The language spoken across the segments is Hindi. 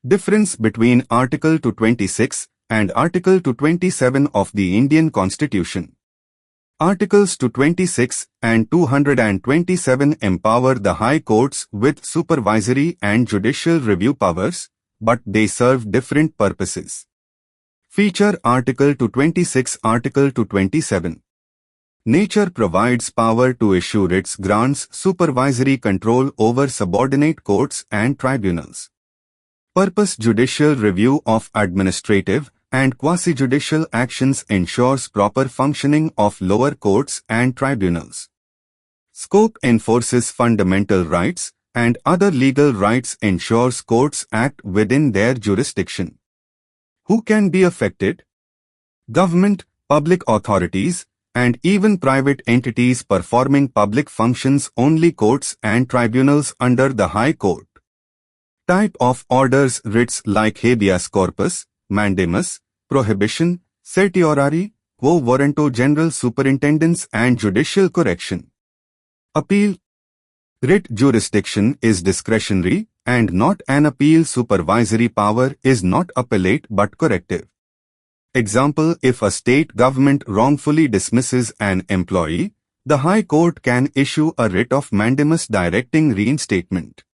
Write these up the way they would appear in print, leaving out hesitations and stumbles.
Difference between Article 226 and Article 227 of the Indian Constitution. Articles 226 and 227 empower the High Courts with supervisory and judicial review powers, but they serve different purposes. Feature Article 226. Article 227. Nature provides power to issue writs, grants supervisory control over subordinate courts and tribunals. Purpose: judicial review of administrative and quasi-judicial actions ensures proper functioning of lower courts and tribunals. Scope: enforces fundamental rights and other legal rights, ensures courts act within their jurisdiction. Who can be affected? Government, public authorities, and even private entities performing public functions. Only courts and tribunals under the High Court. Type of orders: writs like habeas corpus, mandamus, prohibition, certiorari, quo warranto, general superintendence and judicial correction. Appeal. Writ jurisdiction is discretionary and not an appeal. Supervisory power is not appellate but corrective. Example: if a state government wrongfully dismisses an employee, the High Court can issue a writ of mandamus directing reinstatement.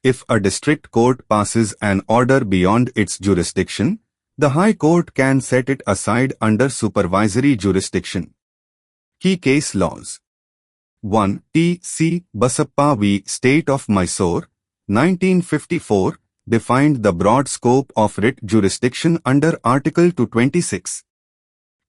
If a district court passes an order beyond its jurisdiction, the High Court can set it aside under supervisory jurisdiction. Key case laws. 1. T.C. Basappa v. State of Mysore, 1954, defined the broad scope of writ jurisdiction under Article 226.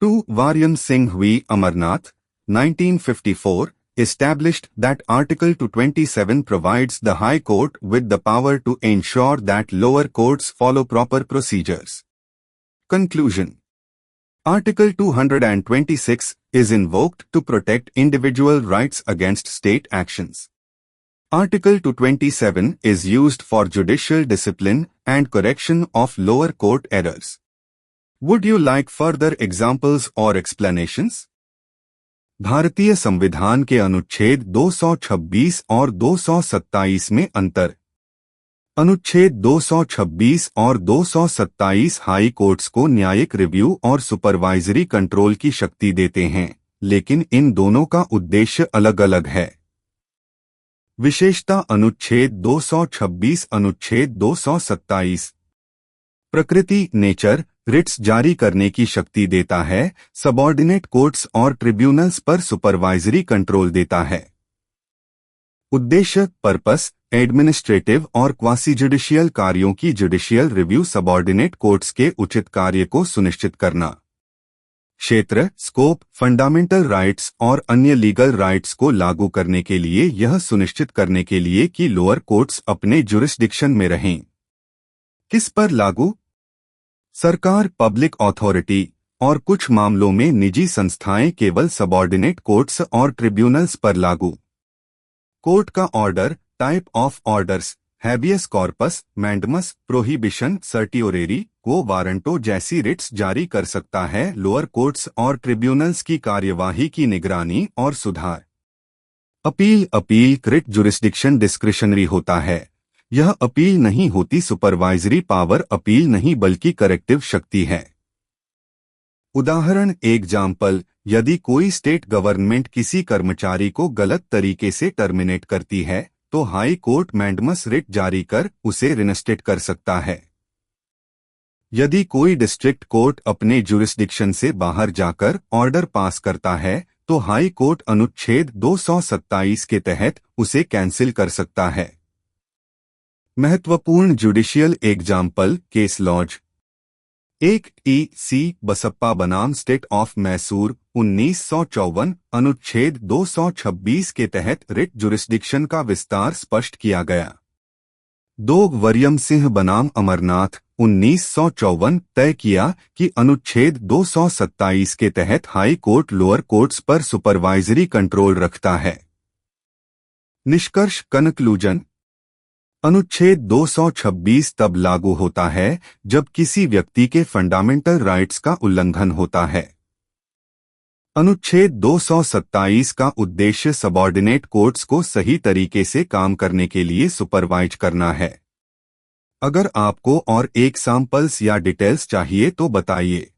2. Varyan Singh v. Amarnath, 1954, established that Article 227 provides the High Court with the power to ensure that lower courts follow proper procedures. Conclusion. Article 226 is invoked to protect individual rights against state actions. Article 227 is used for judicial discipline and correction of lower court errors. Would you like further examples or explanations? भारतीय संविधान के अनुच्छेद 226 और 227 में अंतर. अनुच्छेद 226 और 227 हाई कोर्ट्स को न्यायिक रिव्यू और सुपरवाइजरी कंट्रोल की शक्ति देते हैं, लेकिन इन दोनों का उद्देश्य अलग-अलग है. विशेषता अनुच्छेद 226. अनुच्छेद 227. प्रकृति नेचर रिट्स जारी करने की शक्ति देता है, सबऑर्डिनेट कोर्ट्स और ट्रिब्यूनल्स पर सुपरवाइजरी कंट्रोल देता है. उद्देश्य पर्पस एडमिनिस्ट्रेटिव और क्वासी जुडिशियल कार्यों की जुडिशियल रिव्यू, सबऑर्डिनेट कोर्ट्स के उचित कार्य को सुनिश्चित करना. क्षेत्र स्कोप फंडामेंटल राइट्स और अन्य लीगल राइट्स को लागू करने के लिए, यह सुनिश्चित करने के लिए कि लोअर कोर्ट्स अपने जुरिस्डिक्शन में रहें. किस पर लागू? सरकार, पब्लिक अथॉरिटी और कुछ मामलों में निजी संस्थाएं केवल सबऑर्डिनेट कोर्ट्स और ट्रिब्यूनल्स पर लागू. कोर्ट का order. Type of orders habeas corpus, mandamus, prohibition, certiorari, quo warranto जैसी रिट्स जारी कर सकता है. लोअर कोर्ट्स और ट्रिब्यूनल्स की कार्यवाही की निगरानी और सुधार. Appeal. Appeal writ jurisdiction discretionary होता है. यह अपील नहीं होती. सुपरवाइजरी पावर अपील नहीं बल्कि करेक्टिव शक्ति है. उदाहरण एग्जाम्पल. यदि कोई स्टेट गवर्नमेंट किसी कर्मचारी को गलत तरीके से टर्मिनेट करती है, तो हाई कोर्ट मैंडमस रिट जारी कर उसे रिनस्टेट कर सकता है. यदि कोई डिस्ट्रिक्ट कोर्ट अपने जुरिस्डिक्शन से बाहर जाकर ऑर्डर पास करता है, तो हाई कोर्ट अनुच्छेद 227 के तहत उसे कैंसिल कर सकता है. महत्वपूर्ण judicial example case laws. 1. T.C. Basappa बनाम स्टेट ऑफ मैसूर, 1954, अनुच्छेद 226 के तहत रिट जुरिस्डिक्शन का विस्तार स्पष्ट किया गया. 2. वर्यम सिंह बनाम अमरनाथ, 1954, तय किया कि अनुच्छेद 227 के तहत हाई कोर्ट लोअर कोर्ट्स पर सुपरवाइजरी कंट्रोल रखता है. निष्कर्ष कनक्लूजन. अनुच्छेद 226 तब लागू होता है जब किसी व्यक्ति के फंडामेंटल राइट्स का उल्लंघन होता है. अनुच्छेद 227 का उद्देश्य सबऑर्डिनेट कोर्ट्स को सही तरीके से काम करने के लिए सुपरवाइज करना है. अगर आपको और एक सैंपल्स या डिटेल्स चाहिए तो बताइए।